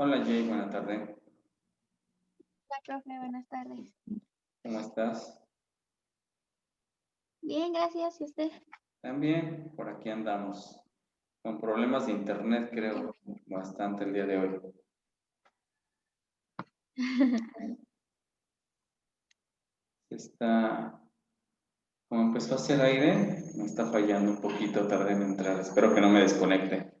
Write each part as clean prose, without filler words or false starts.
Hola Jay, buenas tardes. Hola, profe, buenas tardes. ¿Cómo estás? Bien, gracias. ¿Y usted? También por aquí andamos. Con problemas de internet, Qué creo, bueno. bastante el día de hoy. Como empezó a hacer aire, me está fallando un poquito, tardé en entrar. Espero que no me desconecte.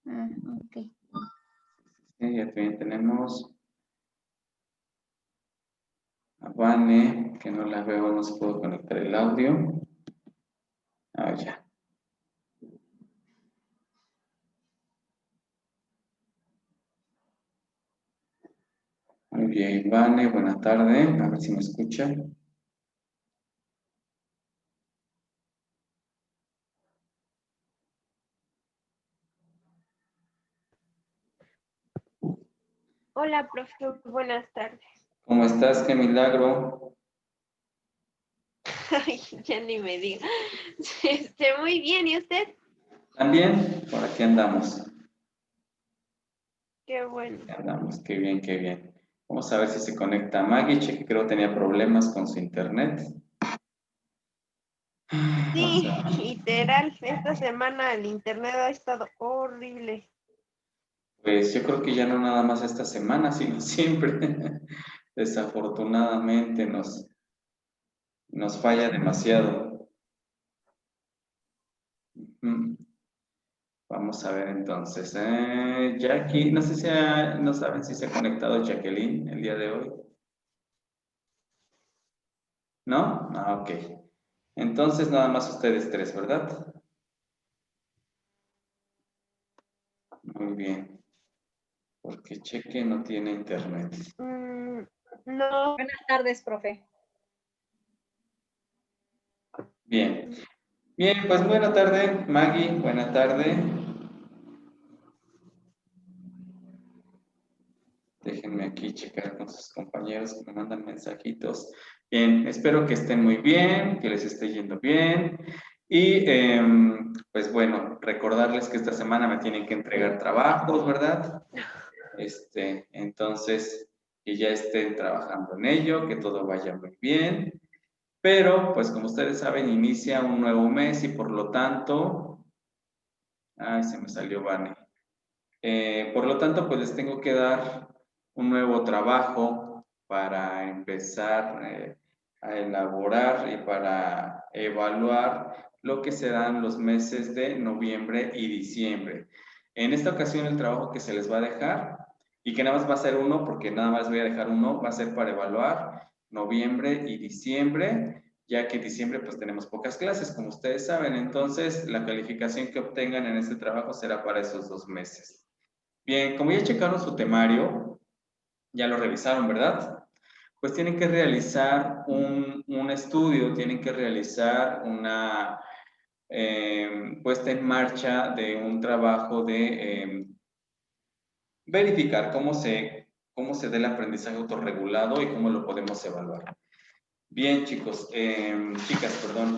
Ok. Sí, ya también tenemos a Vane, que no la veo, no se pudo conectar el audio. Ah, ya. Muy bien, Vane, buena tarde. A ver si me escucha. Hola, profe, buenas tardes. ¿Cómo estás? Qué milagro. Ay, ya ni me diga. Muy bien, ¿y usted? También, por aquí andamos. Qué bueno. Andamos, qué bien, qué bien. Vamos a ver si se conecta Maggie, que creo tenía problemas con su internet. Vamos Sí, a ver. literal, esta semana el internet ha estado horrible. Pues yo creo que ya no nada más esta semana, sino siempre. Desafortunadamente nos falla demasiado. Mm, Vamos a ver entonces. Jackie, no sé si no saben si se ha conectado Jacqueline el día de hoy. ¿No? Ah, ok. Entonces nada más ustedes tres, ¿verdad? Muy bien. Porque Cheque no tiene internet. No. Buenas tardes, profe. Bien. Bien, pues buena tarde, Maggie, buena tarde. Déjenme aquí checar con sus compañeros que me mandan mensajitos. Bien, espero que estén muy bien, que les esté yendo bien. Y pues bueno, recordarles que esta semana me tienen que entregar trabajos, ¿verdad? Entonces, que ya estén trabajando en ello, que todo vaya muy bien. Pero, pues como ustedes saben, inicia un nuevo mes y por lo tanto, ay, se me salió Vane. Por lo tanto, pues les tengo que dar un nuevo trabajo para empezar a elaborar y para evaluar lo que serán los meses de noviembre y diciembre. En esta ocasión, el trabajo que se les va a dejar, y que nada más va a ser uno, porque nada más voy a dejar uno, va a ser para evaluar noviembre y diciembre, ya que en diciembre pues tenemos pocas clases, como ustedes saben. Entonces, la calificación que obtengan en este trabajo será para esos 2 meses. Bien, como ya checaron su temario, ya lo revisaron, ¿verdad? Pues tienen que realizar un estudio, tienen que realizar una puesta en marcha de un trabajo de verificar cómo se da el aprendizaje autorregulado y cómo lo podemos evaluar. Bien, chicos, chicas, perdón.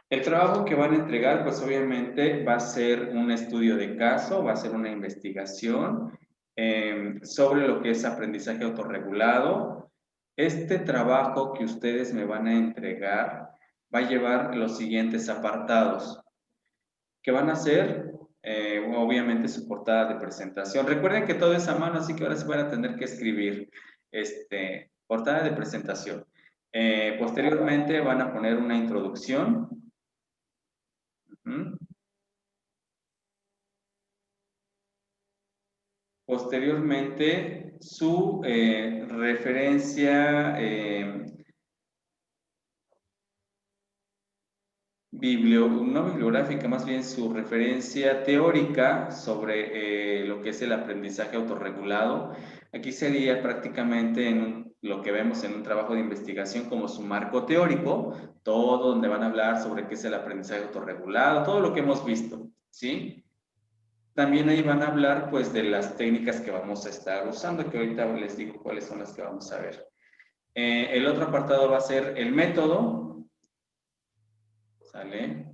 El trabajo que van a entregar, pues obviamente va a ser un estudio de caso, va a ser una investigación sobre lo que es aprendizaje autorregulado. Este trabajo que ustedes me van a entregar va a llevar los siguientes apartados, que van a ser, obviamente, su portada de presentación. Recuerden que todo es a mano, así que ahora se van a tener que escribir portada de presentación. Posteriormente van a poner una introducción. Posteriormente, su referencia no bibliográfica, más bien su referencia teórica sobre lo que es el aprendizaje autorregulado. Aquí sería prácticamente lo que vemos en un trabajo de investigación como su marco teórico, todo donde van a hablar sobre qué es el aprendizaje autorregulado, todo lo que hemos visto, ¿sí? También ahí van a hablar pues de las técnicas que vamos a estar usando, que ahorita les digo cuáles son las que vamos a ver. El otro apartado va a ser el método, ¿sale?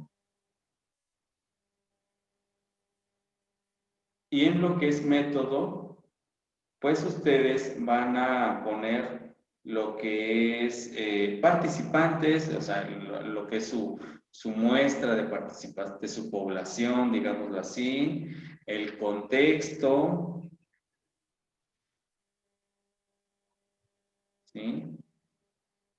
Y en lo que es método, pues ustedes van a poner lo que es participantes, o sea, lo que es su muestra de participación, de su población, digámoslo así, el contexto, ¿sí?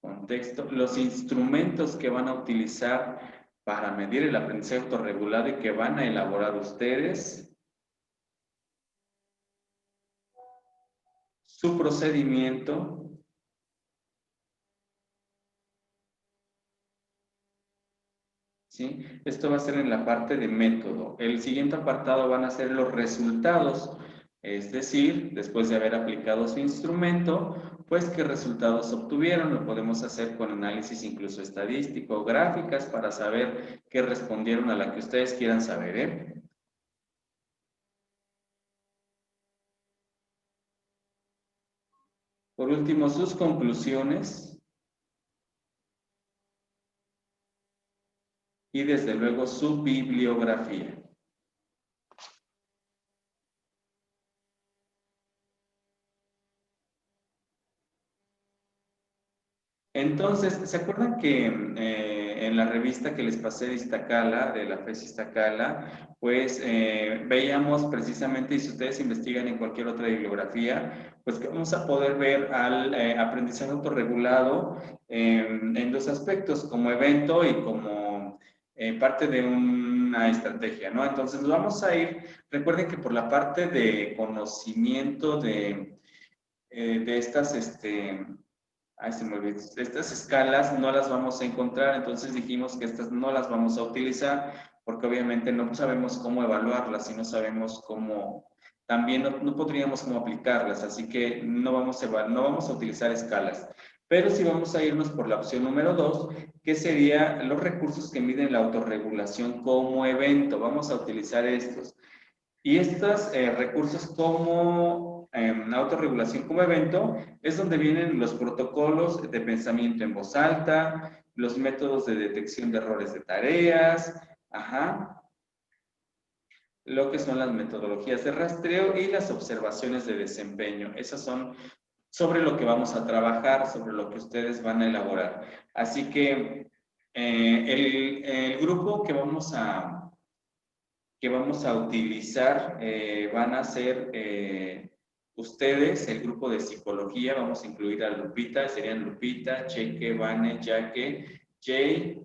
Contexto, los instrumentos que van a utilizar para medir el aprendizaje autorregulado y que van a elaborar ustedes, su procedimiento, ¿sí? Esto va a ser en la parte de método. El siguiente apartado van a ser los resultados, es decir, después de haber aplicado su instrumento, pues qué resultados obtuvieron. Lo podemos hacer con análisis incluso estadístico, gráficas, para saber qué respondieron a la que ustedes quieran saber, ¿eh? Por último, sus conclusiones y desde luego su bibliografía. Entonces, ¿se acuerdan que en la revista que les pasé de Iztacala, de la FES Iztacala, pues veíamos precisamente, y si ustedes investigan en cualquier otra bibliografía, pues que vamos a poder ver al aprendizaje autorregulado en dos aspectos, como evento y como parte de una estrategia, ¿no? Entonces, nos vamos a ir, recuerden que por la parte de conocimiento de estas, ay, se me olvidó. Estas escalas no las vamos a encontrar, entonces dijimos que estas no las vamos a utilizar porque obviamente no sabemos cómo evaluarlas y no sabemos cómo, también no podríamos cómo aplicarlas, así que no vamos a utilizar escalas. Pero sí vamos a irnos por la opción número 2, que sería los recursos que miden la autorregulación como evento. Vamos a utilizar estos. Y estos recursos como autorregulación como evento es donde vienen los protocolos de pensamiento en voz alta, los métodos de detección de errores de tareas, ajá, lo que son las metodologías de rastreo y las observaciones de desempeño. Esas son sobre lo que vamos a trabajar, sobre lo que ustedes van a elaborar. Así que el grupo que vamos a utilizar van a ser ustedes, el grupo de psicología. Vamos a incluir a Lupita, serían Lupita, Cheque, Vane, Jaque, Jay,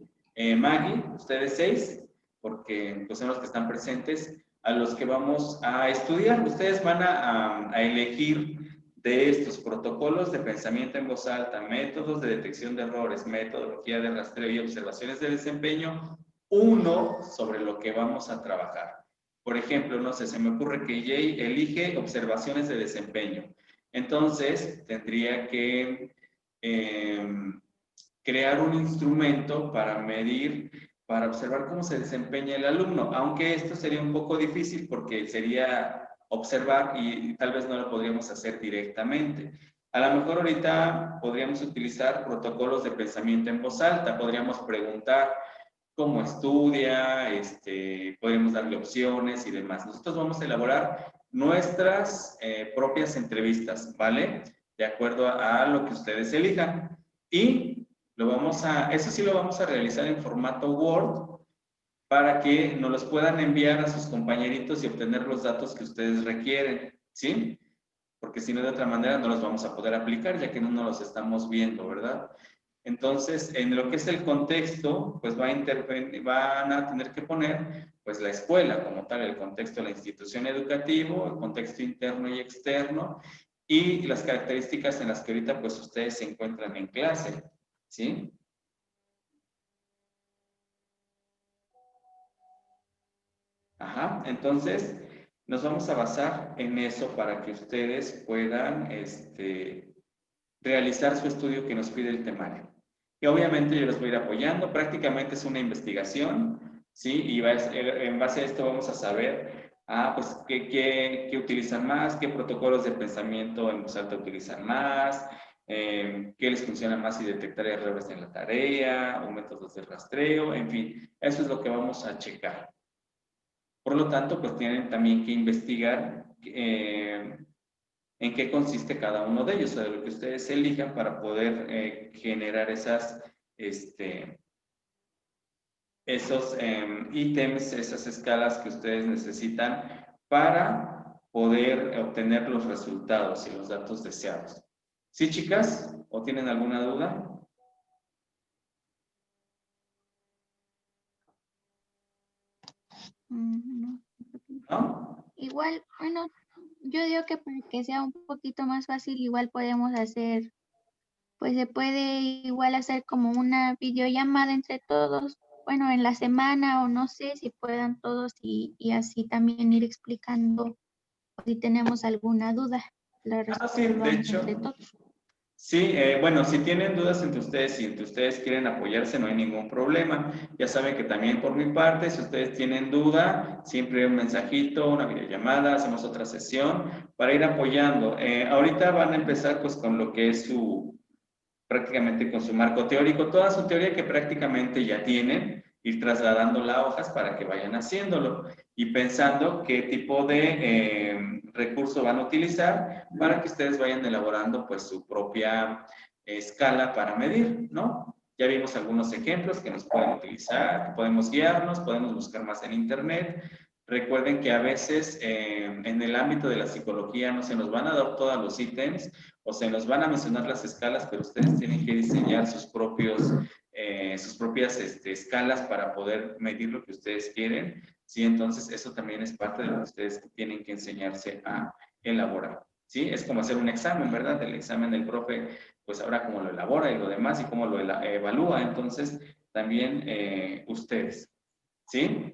Maggie, ustedes 6, porque pues, son los que están presentes, a los que vamos a estudiar. Ustedes van a elegir de estos protocolos de pensamiento en voz alta, métodos de detección de errores, metodología de rastreo y observaciones de desempeño, uno sobre lo que vamos a trabajar. Por ejemplo, no sé, se me ocurre que Jay elige observaciones de desempeño. Entonces, tendría que crear un instrumento para medir, para observar cómo se desempeña el alumno, aunque esto sería un poco difícil porque sería observar y tal vez no lo podríamos hacer directamente. A lo mejor ahorita podríamos utilizar protocolos de pensamiento en voz alta, podríamos preguntar cómo estudia, podemos darle opciones y demás. Nosotros vamos a elaborar nuestras propias entrevistas, ¿vale? De acuerdo a lo que ustedes elijan. Y eso sí lo vamos a realizar en formato Word para que nos los puedan enviar a sus compañeritos y obtener los datos que ustedes requieren, ¿sí? Porque si no, de otra manera no los vamos a poder aplicar, ya que no nos los estamos viendo, ¿verdad? Entonces, en lo que es el contexto, pues van a tener que poner pues la escuela como tal, el contexto de la institución educativa, el contexto interno y externo, y las características en las que ahorita pues ustedes se encuentran en clase, ¿sí? Ajá, entonces nos vamos a basar en eso para que ustedes puedan realizar su estudio que nos pide el temario. Y obviamente yo los voy a ir apoyando, prácticamente es una investigación, ¿sí? Y en base a esto vamos a saber, pues, qué utilizan más, qué protocolos de pensamiento en voz alta utilizan más, qué les funciona más y detectar errores en la tarea, o métodos de rastreo, en fin, eso es lo que vamos a checar. Por lo tanto, pues tienen también que investigar en qué consiste cada uno de ellos, o de lo que ustedes elijan para poder generar esos ítems, esas escalas que ustedes necesitan para poder obtener los resultados y los datos deseados. ¿Sí, chicas? ¿O tienen alguna duda? No. ¿No? Igual, bueno, yo digo que para que sea un poquito más fácil, igual podemos hacer, pues se puede igual hacer como una videollamada entre todos, bueno, en la semana o no sé si puedan todos y así también ir explicando si tenemos alguna duda, la Sí, de resolvamos hecho. entre todos. Sí, bueno, si tienen dudas entre ustedes, si entre ustedes quieren apoyarse, no hay ningún problema. Ya saben que también por mi parte, si ustedes tienen duda, siempre un mensajito, una videollamada, hacemos otra sesión para ir apoyando. Ahorita van a empezar pues con lo que es prácticamente con su marco teórico, toda su teoría que prácticamente ya tienen, ir trasladándola a hojas para que vayan haciéndolo y pensando qué tipo de recurso van a utilizar para que ustedes vayan elaborando pues su propia escala para medir, ¿no? Ya vimos algunos ejemplos que nos pueden utilizar, que podemos guiarnos, podemos buscar más en internet. Recuerden que a veces en el ámbito de la psicología no se nos van a dar todos los ítems o se nos van a mencionar las escalas, pero ustedes tienen que diseñar sus propias escalas para poder medir lo que ustedes quieren. Sí, entonces eso también es parte de lo que ustedes tienen que enseñarse a elaborar. ¿Sí? Es como hacer un examen, ¿verdad? El examen del profe, pues ahora cómo lo elabora y lo demás y cómo lo evalúa. Entonces, también ustedes. ¿Sí?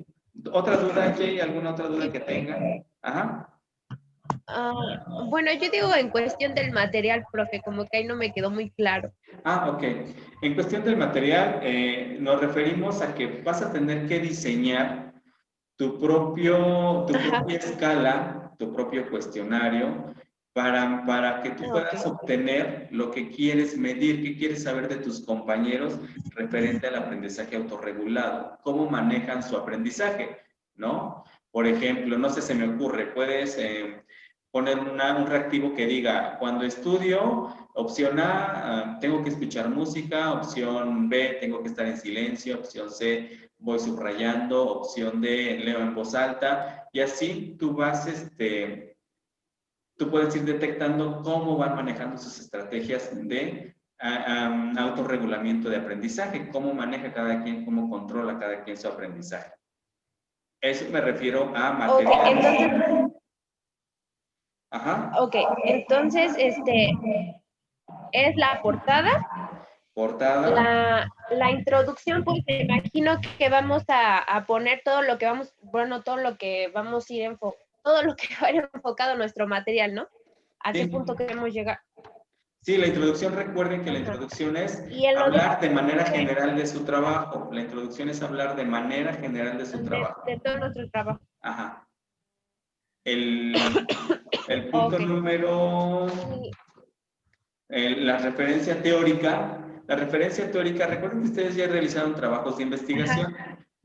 ¿Otra duda, Jay? ¿Alguna otra duda que tengan? Ajá. Bueno, yo digo en cuestión del material, profe, como que ahí no me quedó muy claro. Ok. En cuestión del material, nos referimos a que vas a tener que diseñar tu propia escala, tu propio cuestionario, para que tú puedas obtener lo que quieres medir, qué quieres saber de tus compañeros referente al aprendizaje autorregulado, cómo manejan su aprendizaje, ¿no? Por ejemplo, no sé, se me ocurre, puedes poner un reactivo que diga, cuando estudio, opción A, tengo que escuchar música, opción B, tengo que estar en silencio, opción C, voy subrayando, opción D, leo en voz alta, y así tú vas, tú puedes ir detectando cómo van manejando sus estrategias de autorregulamiento de aprendizaje, cómo maneja cada quien, cómo controla cada quien su aprendizaje. Eso me refiero a materiales. Entonces, Ajá. Entonces, es la portada. Portada. La introducción, pues me imagino que vamos a poner todo lo que vamos, bueno, todo lo que vamos a ir todo lo que va a ir enfocado a nuestro material, ¿no? ¿A qué punto queremos llegar? Sí, la introducción, recuerden que la introducción es hablar de manera general de su trabajo. La introducción es hablar de manera general de su trabajo. De todo nuestro trabajo. Ajá. El punto número... la referencia teórica. La referencia teórica, recuerden que ustedes ya realizaron trabajos de investigación.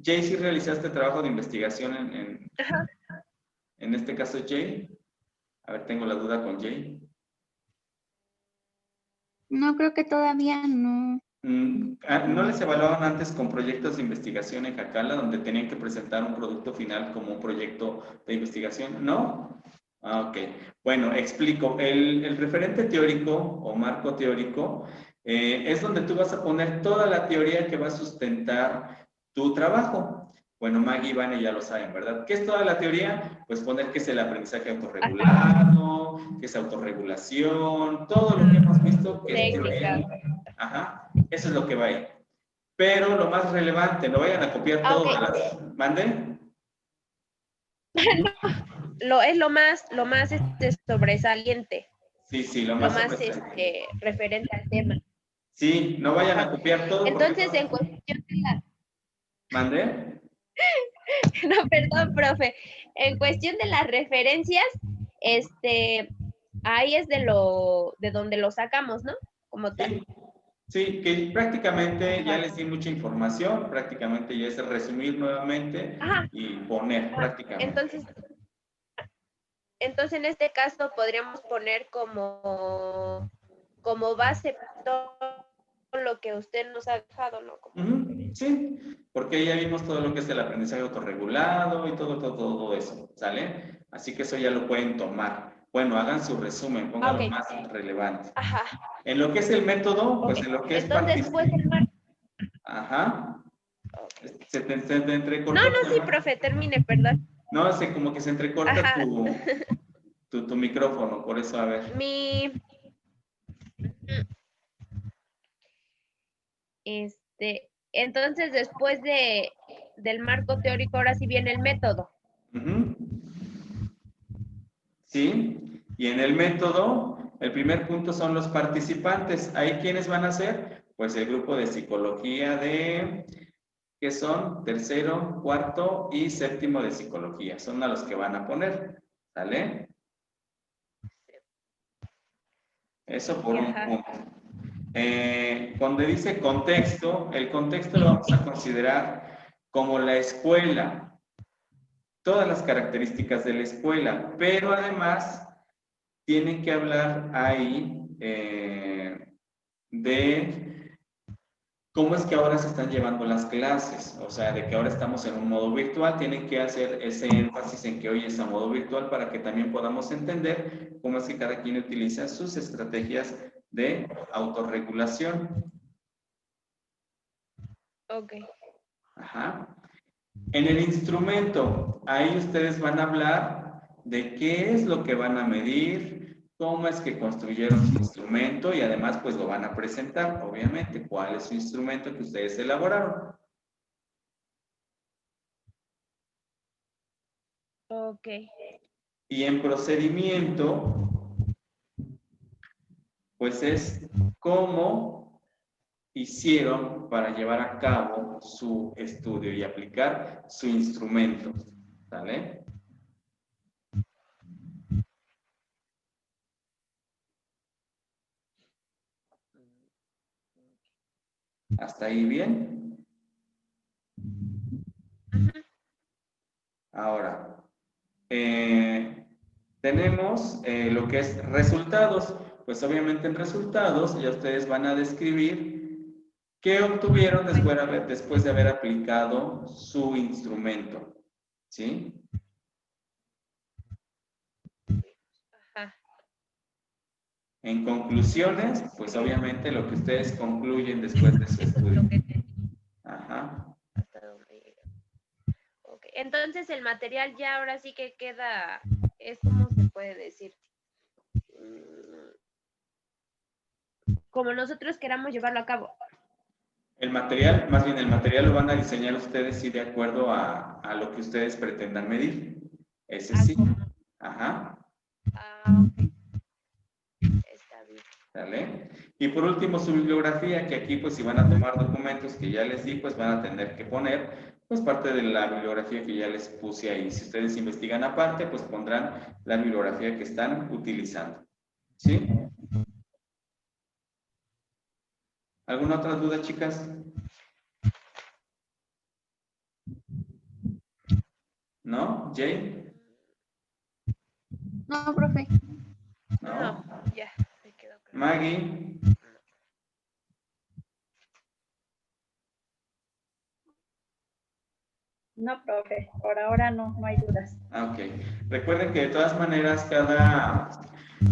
Jay, ¿sí realizaste trabajo de investigación en este caso, Jay? A ver, tengo la duda con Jay. No, creo que todavía no. ¿No les evaluaban antes con proyectos de investigación en Jacala, donde tenían que presentar un producto final como un proyecto de investigación? ¿No? Ok. Bueno, explico. El referente teórico o marco teórico es donde tú vas a poner toda la teoría que va a sustentar tu trabajo. Bueno, Maggie y Vane ya lo saben, ¿verdad? ¿Qué es toda la teoría? Pues poner que es el aprendizaje autorregulado, que es autorregulación, todo lo que hemos visto que es teoría. Ajá, eso es lo que va ahí. Pero lo más relevante, no vayan a copiar todo de las... ¿Mande? Es lo más sobresaliente. Sí, lo Lo más más sobresaliente. referente al tema. Sí, no vayan a copiar todo. Entonces, en cuestión de la... ¿Mande? No, perdón, profe. En cuestión de las referencias, ahí es de donde lo sacamos, ¿no? Como tal. Sí, que prácticamente ya les di mucha información, prácticamente ya es resumir nuevamente Ajá. y poner prácticamente. Entonces en este caso podríamos poner como base todo lo que usted nos ha dejado, ¿no? Sí, porque ya vimos todo lo que es el aprendizaje autorregulado y todo eso, ¿sale? Así que eso ya lo pueden tomar. Bueno, hagan su resumen, pongan lo más relevante. Ajá. En lo que es el método, pues Ok. en lo que es Entonces, pues, Ajá. okay. Se te entrecortó. No, sí, profe, termine, perdón. No, como que se entrecorta Ajá. tu micrófono, por eso, a ver. Entonces, después del marco teórico, ahora sí viene el método. Sí, y en el método, el primer punto son los participantes. ¿Ahí quiénes van a ser? Pues el grupo de psicología que son tercero, cuarto y séptimo de psicología. Son a los que van a poner, ¿sale? Eso por un punto. Cuando dice contexto, el contexto lo vamos a considerar como la escuela, todas las características de la escuela, pero además tienen que hablar ahí de cómo es que ahora se están llevando las clases, o sea, de que ahora estamos en un modo virtual, tienen que hacer ese énfasis en que hoy es a modo virtual para que también podamos entender cómo es que cada quien utiliza sus estrategias de autorregulación. Ok. Ajá. En el instrumento, ahí ustedes van a hablar de qué es lo que van a medir, cómo es que construyeron su instrumento y además pues lo van a presentar, obviamente, cuál es su instrumento que ustedes elaboraron. Ok. Y en procedimiento, pues es cómo hicieron para llevar a cabo su estudio y aplicar su instrumento, ¿vale? ¿Hasta ahí bien? Ahora, tenemos lo que es resultados. Pues obviamente en resultados ya ustedes van a describir qué obtuvieron después de haber aplicado su instrumento. ¿Sí? Ajá. En conclusiones, pues obviamente lo que ustedes concluyen después de su estudio. Ajá. Okay. Entonces el material ya ahora sí que queda, ¿cómo se puede decir? Como nosotros queramos llevarlo a cabo. El material, más bien el material lo van a diseñar ustedes sí de acuerdo a lo que ustedes pretendan medir. Ese sí. Ajá. Ok. Está bien. ¿Vale? Y por último, su bibliografía, que aquí pues si van a tomar documentos que ya les di, pues van a tener que poner pues parte de la bibliografía que ya les puse ahí. Si ustedes investigan aparte, pues pondrán la bibliografía que están utilizando. ¿Sí? ¿Alguna otra duda, chicas? ¿No? ¿Jay? No, profe. ¿No? Ya, me quedó claro. ¿Maggie? No, profe, por ahora no hay dudas. Ok. Recuerden que de todas maneras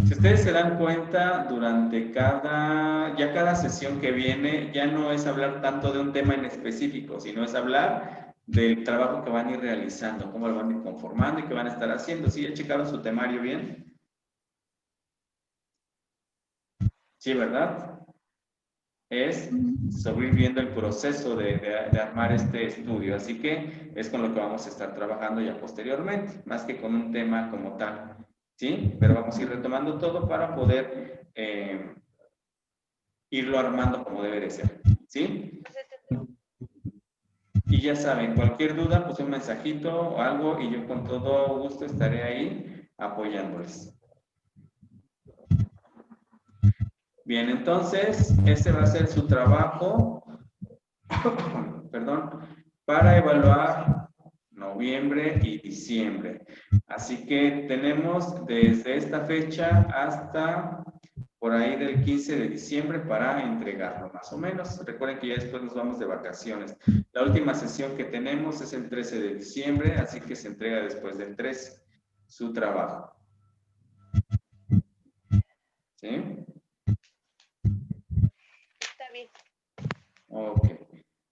si ustedes se dan cuenta, durante cada sesión que viene, ya no es hablar tanto de un tema en específico, sino es hablar del trabajo que van a ir realizando, cómo lo van a ir conformando y qué van a estar haciendo. ¿Sí ya checaron su temario bien? Sí, ¿verdad? Es sobre ir viendo el proceso de armar este estudio. Así que es con lo que vamos a estar trabajando ya posteriormente, más que con un tema como tal. ¿Sí? Pero vamos a ir retomando todo para poder irlo armando como debe de ser. ¿Sí? Y ya saben, cualquier duda, pues un mensajito o algo y yo con todo gusto estaré ahí apoyándoles. Bien, entonces, ese va a ser su trabajo, perdón, para evaluar noviembre y diciembre. Así que tenemos desde esta fecha hasta por ahí del 15 de diciembre para entregarlo, más o menos. Recuerden que ya después nos vamos de vacaciones. La última sesión que tenemos es el 13 de diciembre, así que se entrega después del 13 su trabajo. ¿Sí? Está bien. Ok.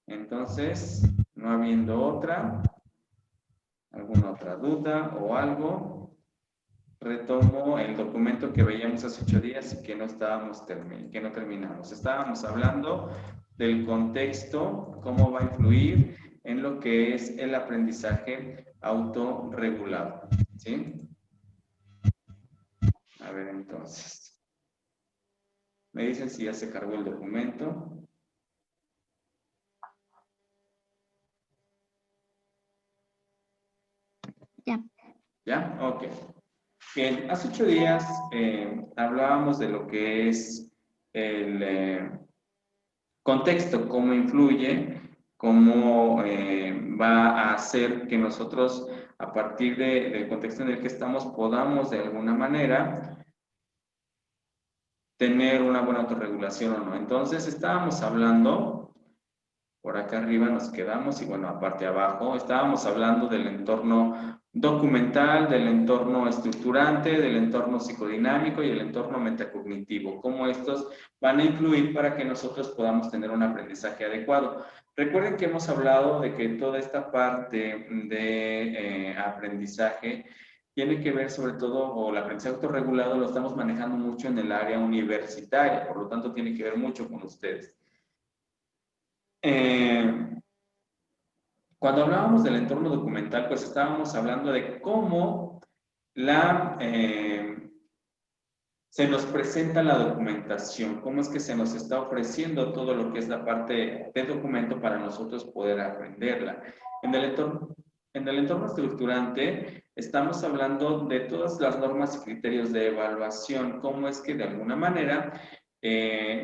Entonces, no habiendo alguna otra duda o algo, retomo el documento que veíamos hace 8 días y que no terminamos. Estábamos hablando del contexto, cómo va a influir en lo que es el aprendizaje autorregulado. ¿Sí? A ver, entonces. Me dicen si ya se cargó el documento. Ya. ¿Ya? Ok. Bien, hace 8 días hablábamos de lo que es el contexto, cómo influye, cómo va a hacer que nosotros, a partir del contexto en el que estamos, podamos de alguna manera tener una buena autorregulación o no. Entonces, estábamos hablando, por acá arriba nos quedamos, y bueno, aparte abajo, estábamos hablando del entorno documental, del entorno estructurante, del entorno psicodinámico y el entorno metacognitivo, cómo estos van a influir para que nosotros podamos tener un aprendizaje adecuado. Recuerden que hemos hablado de que toda esta parte de aprendizaje tiene que ver sobre todo, o el aprendizaje autorregulado lo estamos manejando mucho en el área universitaria, por lo tanto tiene que ver mucho con ustedes. Cuando hablábamos del entorno documental, pues estábamos hablando de cómo se nos presenta la documentación, cómo es que se nos está ofreciendo todo lo que es la parte de documento para nosotros poder aprenderla. En el entorno estructurante estamos hablando de todas las normas y criterios de evaluación, cómo es que de alguna manera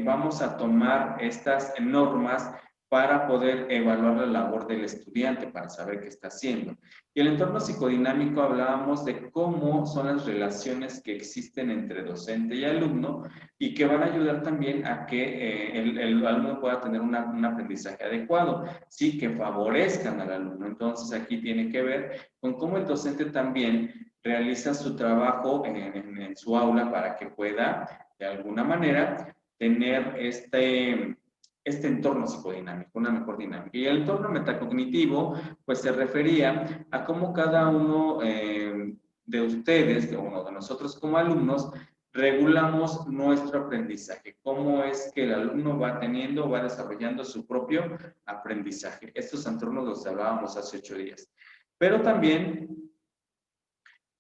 vamos a tomar estas normas para poder evaluar la labor del estudiante, para saber qué está haciendo. Y el entorno psicodinámico hablábamos de cómo son las relaciones que existen entre docente y alumno y que van a ayudar también a que el alumno pueda tener un aprendizaje adecuado, sí, que favorezcan al alumno. Entonces aquí tiene que ver con cómo el docente también realiza su trabajo en su aula para que pueda, de alguna manera, tener este entorno psicodinámico, una mejor dinámica. Y el entorno metacognitivo, pues se refería a cómo cada uno de ustedes, de uno de nosotros como alumnos, regulamos nuestro aprendizaje, cómo es que el alumno va teniendo, va desarrollando su propio aprendizaje. Estos entornos los hablábamos hace 8 días. Pero también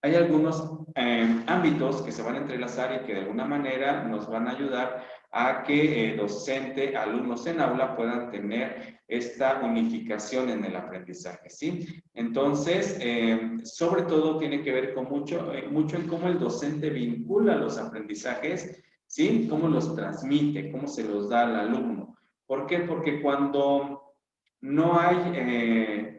hay algunos ámbitos que se van a entrelazar y que de alguna manera nos van a ayudar a que docente, alumnos en aula puedan tener esta unificación en el aprendizaje, ¿sí? Entonces, sobre todo tiene que ver con mucho en cómo el docente vincula los aprendizajes, ¿sí? Cómo los transmite, cómo se los da al alumno. ¿Por qué? Porque cuando no hay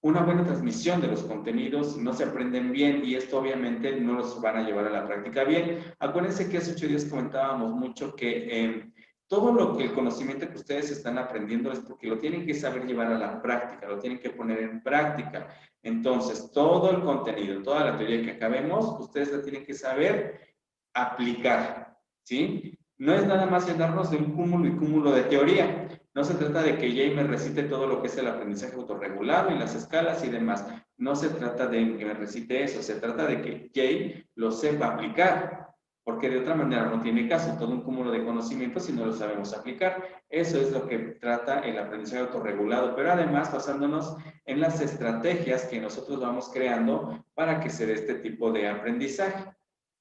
una buena transmisión de los contenidos, no se aprenden bien y esto obviamente no los van a llevar a la práctica bien. Acuérdense que hace 8 días comentábamos mucho que todo lo que el conocimiento que ustedes están aprendiendo es porque lo tienen que saber llevar a la práctica, lo tienen que poner en práctica. Entonces, todo el contenido, toda la teoría que acabemos, ustedes la tienen que saber aplicar, ¿sí? No es nada más llenarnos de un cúmulo y cúmulo de teoría. No se trata de que Jay me recite todo lo que es el aprendizaje autorregulado y las escalas y demás. No se trata de que me recite eso, se trata de que Jay lo sepa aplicar, porque de otra manera no tiene caso, todo un cúmulo de conocimientos si no lo sabemos aplicar. Eso es lo que trata el aprendizaje autorregulado, pero además basándonos en las estrategias que nosotros vamos creando para que se dé este tipo de aprendizaje,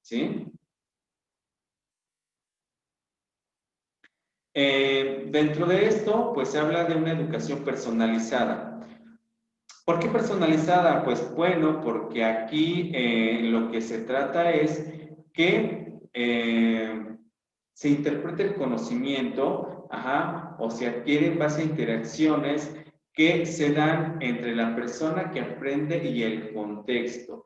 ¿sí? Dentro de esto, pues se habla de una educación personalizada. ¿Por qué personalizada? Pues bueno, porque aquí lo que se trata es que se interpreta el conocimiento, o se adquiere en base a interacciones que se dan entre la persona que aprende y el contexto.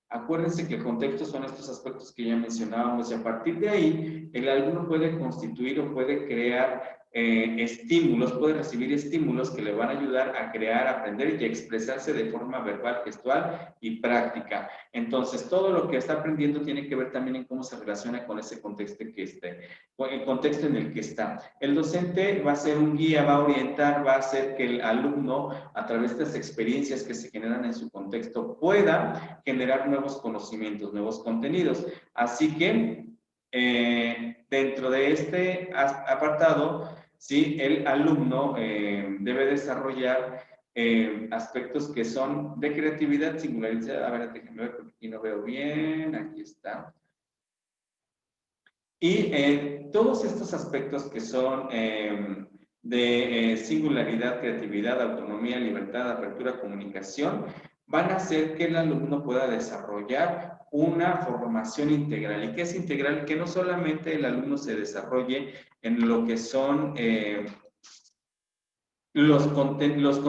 Acuérdense que el contexto son estos aspectos que ya mencionábamos y a partir de ahí el alumno puede constituir o puede crear estímulos, puede recibir estímulos que le van a ayudar a crear, aprender y a expresarse de forma verbal, gestual y práctica. Entonces, todo lo que está aprendiendo tiene que ver también en cómo se relaciona con ese contexto el contexto en el que está. El docente va a ser un guía, va a orientar, va a hacer que el alumno, a través de las experiencias que se generan en su contexto, pueda generar nuevos conocimientos, nuevos contenidos. Así que, dentro de este apartado, sí, el alumno debe desarrollar aspectos que son de creatividad, singularidad. A ver, déjenme ver porque aquí no veo bien. Aquí está. Y todos estos aspectos que son de singularidad, creatividad, autonomía, libertad, apertura, comunicación, van a hacer que el alumno pueda desarrollar una formación integral. ¿Y qué es integral? Que no solamente el alumno se desarrolle en lo que son los contenidos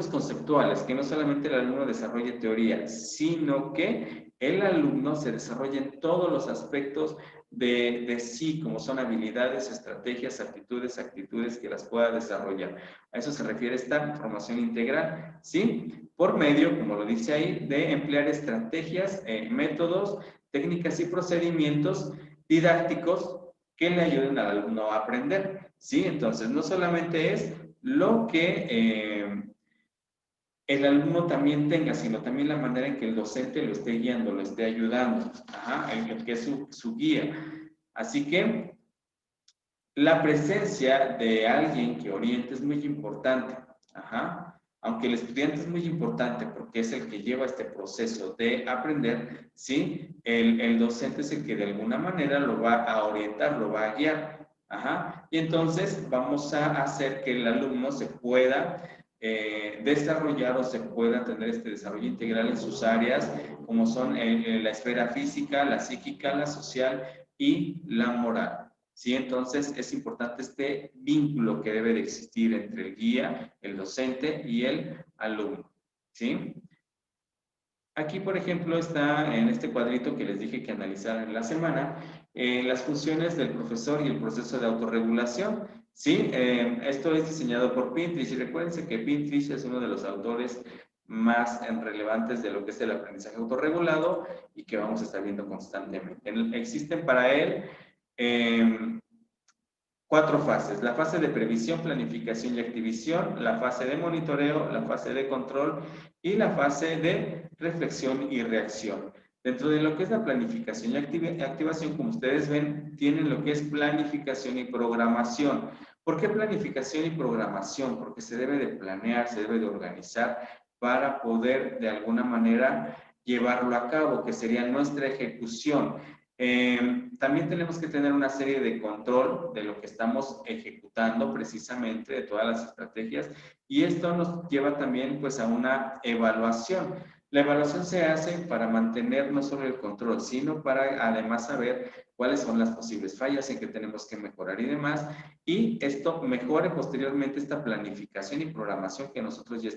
conceptuales, que no solamente el alumno desarrolle teoría, sino que el alumno se desarrolle en todos los aspectos de sí, como son habilidades, estrategias, aptitudes, actitudes que las pueda desarrollar. A eso se refiere esta formación integral, ¿sí? Por medio, como lo dice ahí, de emplear estrategias, métodos, técnicas y procedimientos didácticos que le ayuden al alumno a aprender. ¿Sí? Entonces, no solamente es lo que el alumno también tenga, sino también la manera en que el docente lo esté guiando, lo esté ayudando, el que es su guía. Así que la presencia de alguien que oriente es muy importante. Aunque el estudiante es muy importante porque es el que lleva este proceso de aprender, ¿sí? El docente es el que de alguna manera lo va a orientar, lo va a guiar. Y entonces vamos a hacer que el alumno se pueda desarrollar o se pueda tener este desarrollo integral en sus áreas, como son la esfera física, la psíquica, la social y la moral. ¿Sí? Entonces es importante este vínculo que debe de existir entre el guía, el docente y el alumno. ¿Sí? Aquí, por ejemplo, está en este cuadrito que les dije que analizaran en la semana, las funciones del profesor y el proceso de autorregulación. ¿Sí? Esto es diseñado por Pinterest y recuérdense que Pinterest es uno de los autores más relevantes de lo que es el aprendizaje autorregulado y que vamos a estar viendo constantemente. Existen para él 4 fases: la fase de previsión, planificación y activación, la fase de monitoreo, la fase de control y la fase de reflexión y reacción. Dentro de lo que es la planificación y activación, como ustedes ven, tienen lo que es planificación y programación. ¿Por qué planificación y programación? Porque se debe de planear, se debe de organizar para poder de alguna manera llevarlo a cabo, que sería nuestra ejecución. También tenemos que tener una serie de control de lo que estamos ejecutando precisamente, de todas las estrategias, y esto nos lleva también pues a una evaluación. La evaluación se hace para mantener no solo el control, sino para además saber cuáles son las posibles fallas en que tenemos que mejorar y demás, y esto mejore posteriormente esta planificación y programación que nosotros ya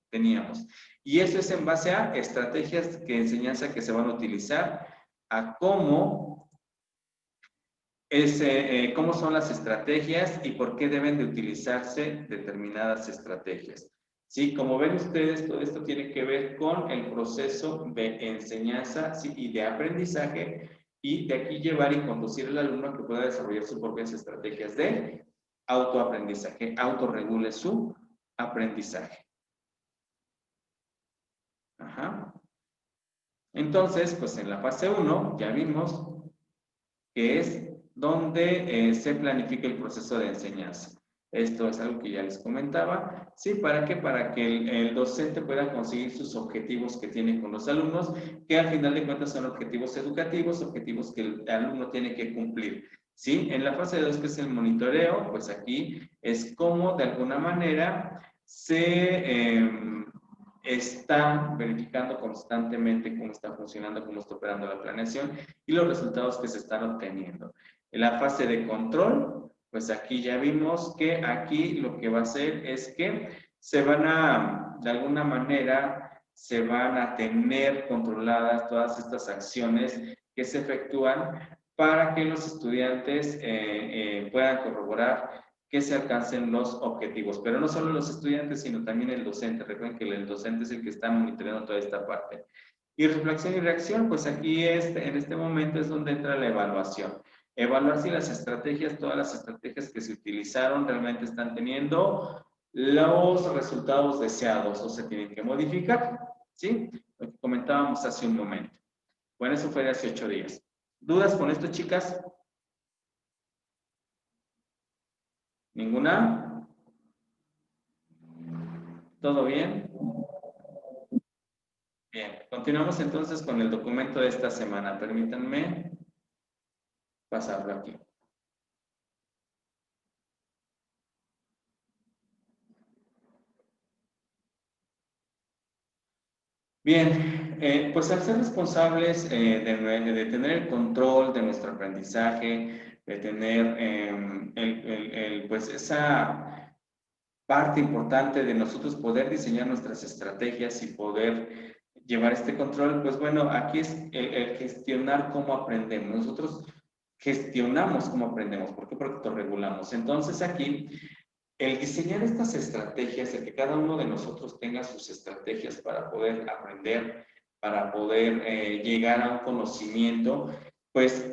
teníamos. Y eso es en base a estrategias de enseñanza que se van a utilizar, a cómo son las estrategias y por qué deben de utilizarse determinadas estrategias. ¿Sí? Como ven ustedes, todo esto tiene que ver con el proceso de enseñanza, ¿sí? Y de aprendizaje, y de aquí llevar y conducir al alumno a que pueda desarrollar sus propias estrategias de autoaprendizaje, autorregule su aprendizaje. Entonces, pues en la fase 1 ya vimos que es donde se planifica el proceso de enseñanza. Esto es algo que ya les comentaba. ¿Sí? ¿Para qué? Para que el docente pueda conseguir sus objetivos que tiene con los alumnos, que al final de cuentas son objetivos educativos, objetivos que el alumno tiene que cumplir. ¿Sí? En la fase 2, que es el monitoreo, pues aquí es cómo de alguna manera se está verificando constantemente cómo está funcionando, cómo está operando la planeación y los resultados que se están obteniendo. En la fase de control, pues aquí ya vimos que aquí lo que va a hacer es que se van a, de alguna manera, se van a tener controladas todas estas acciones que se efectúan para que los estudiantes puedan corroborar que se alcancen los objetivos. Pero no solo los estudiantes, sino también el docente. Recuerden que el docente es el que está monitoreando toda esta parte. Y reflexión y reacción, pues aquí en este momento es donde entra la evaluación. Evaluar si las estrategias, todas las estrategias que se utilizaron realmente están teniendo los resultados deseados o se tienen que modificar, ¿sí? Lo que comentábamos hace un momento. Bueno, eso fue de hace 8 días. ¿Dudas con esto, chicas? ¿Ninguna? ¿Todo bien? Bien, continuamos entonces con el documento de esta semana. Permítanme pasarlo aquí. Bien, pues al ser responsables de tener el control de nuestro aprendizaje, de tener pues esa parte importante de nosotros poder diseñar nuestras estrategias y poder llevar este control, pues bueno, aquí es el gestionar cómo aprendemos. Nosotros gestionamos cómo aprendemos. ¿Por qué? Porque autorregulamos. Entonces aquí, el diseñar estas estrategias, el que cada uno de nosotros tenga sus estrategias para poder aprender, para poder llegar a un conocimiento, pues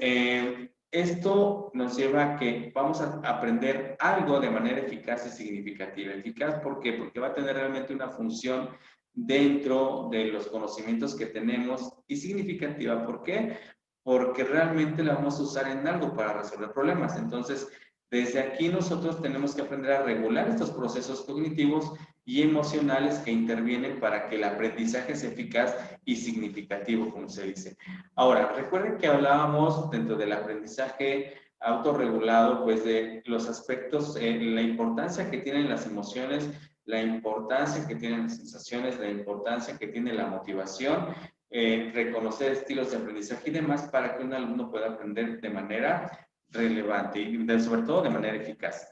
esto nos lleva a que vamos a aprender algo de manera eficaz y significativa. Eficaz, ¿por qué? Porque va a tener realmente una función dentro de los conocimientos que tenemos y significativa. ¿Por qué? Porque realmente la vamos a usar en algo para resolver problemas. Entonces, desde aquí nosotros tenemos que aprender a regular estos procesos cognitivos y emocionales que intervienen para que el aprendizaje sea eficaz y significativo, como se dice. Ahora, recuerden que hablábamos dentro del aprendizaje autorregulado, pues de los aspectos, la importancia que tienen las emociones, la importancia que tienen las sensaciones, la importancia que tiene la motivación, reconocer estilos de aprendizaje y demás para que un alumno pueda aprender de manera relevante y sobre todo de manera eficaz.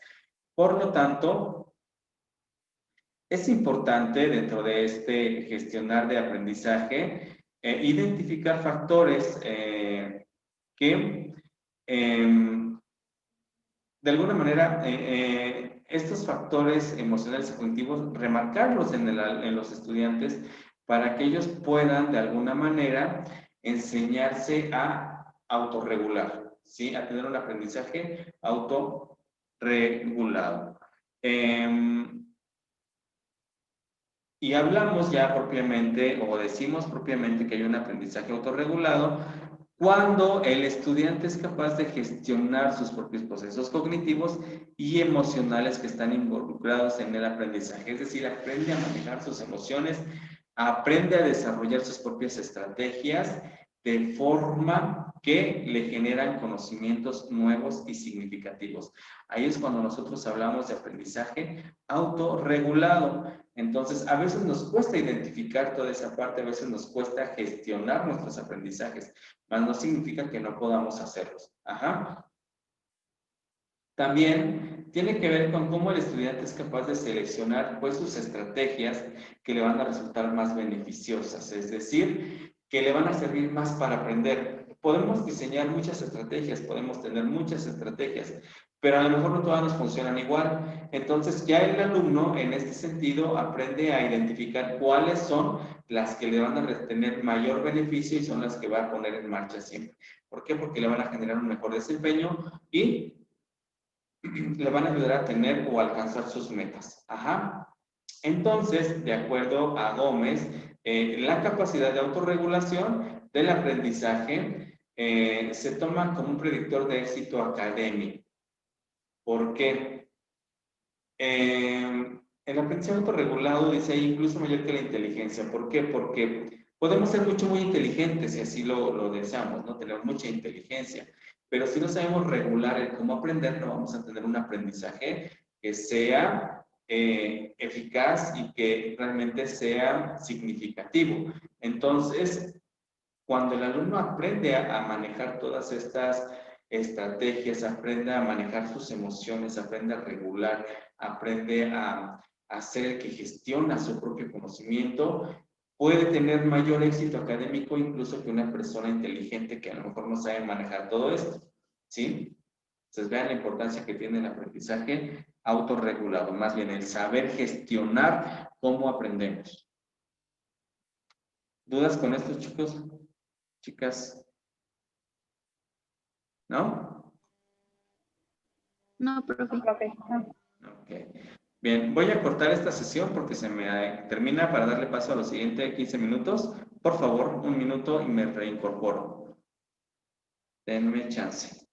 Por lo tanto, es importante dentro de este gestionar de aprendizaje identificar factores que de alguna manera estos factores emocionales y cognitivos remarcarlos en los estudiantes para que ellos puedan de alguna manera enseñarse a autorregular, ¿sí? A tener un aprendizaje autorregulado. Y hablamos ya propiamente, o decimos propiamente que hay un aprendizaje autorregulado cuando el estudiante es capaz de gestionar sus propios procesos cognitivos y emocionales que están involucrados en el aprendizaje. Es decir, aprende a manejar sus emociones, aprende a desarrollar sus propias estrategias de forma que le generan conocimientos nuevos y significativos. Ahí es cuando nosotros hablamos de aprendizaje autorregulado. Entonces, a veces nos cuesta identificar toda esa parte, a veces nos cuesta gestionar nuestros aprendizajes, mas no significa que no podamos hacerlos. Ajá. También tiene que ver con cómo el estudiante es capaz de seleccionar pues sus estrategias que le van a resultar más beneficiosas, es decir, que le van a servir más para aprender. Podemos diseñar muchas estrategias, podemos tener muchas estrategias, pero a lo mejor no todas nos funcionan igual. Entonces ya el alumno en este sentido aprende a identificar cuáles son las que le van a tener mayor beneficio y son las que va a poner en marcha siempre. ¿Por qué? Porque le van a generar un mejor desempeño y le van a ayudar a tener o alcanzar sus metas. Ajá. Entonces, de acuerdo a Gómez, la capacidad de autorregulación del aprendizaje se toma como un predictor de éxito académico. ¿Por qué? El aprendizaje autorregulado dice incluso mayor que la inteligencia. ¿Por qué? Porque podemos ser muy inteligentes si así lo deseamos, ¿no? Tenemos mucha inteligencia. Pero si no sabemos regular el cómo aprender, no vamos a tener un aprendizaje que sea eficaz y que realmente sea significativo. Entonces, cuando el alumno aprende a manejar todas estas estrategias, aprende a manejar sus emociones, aprende a regular, aprende a hacer que gestiona su propio conocimiento, puede tener mayor éxito académico incluso que una persona inteligente que a lo mejor no sabe manejar todo esto, ¿sí? Entonces vean la importancia que tiene el aprendizaje autorregulado, más bien el saber gestionar cómo aprendemos. ¿Dudas con esto, chicos? Chicas. ¿No? No, profe. Profe, no. Ok. Bien, voy a cortar esta sesión porque se me termina para darle paso a los siguientes 15 minutos. Por favor, un minuto y me reincorporo. Denme chance.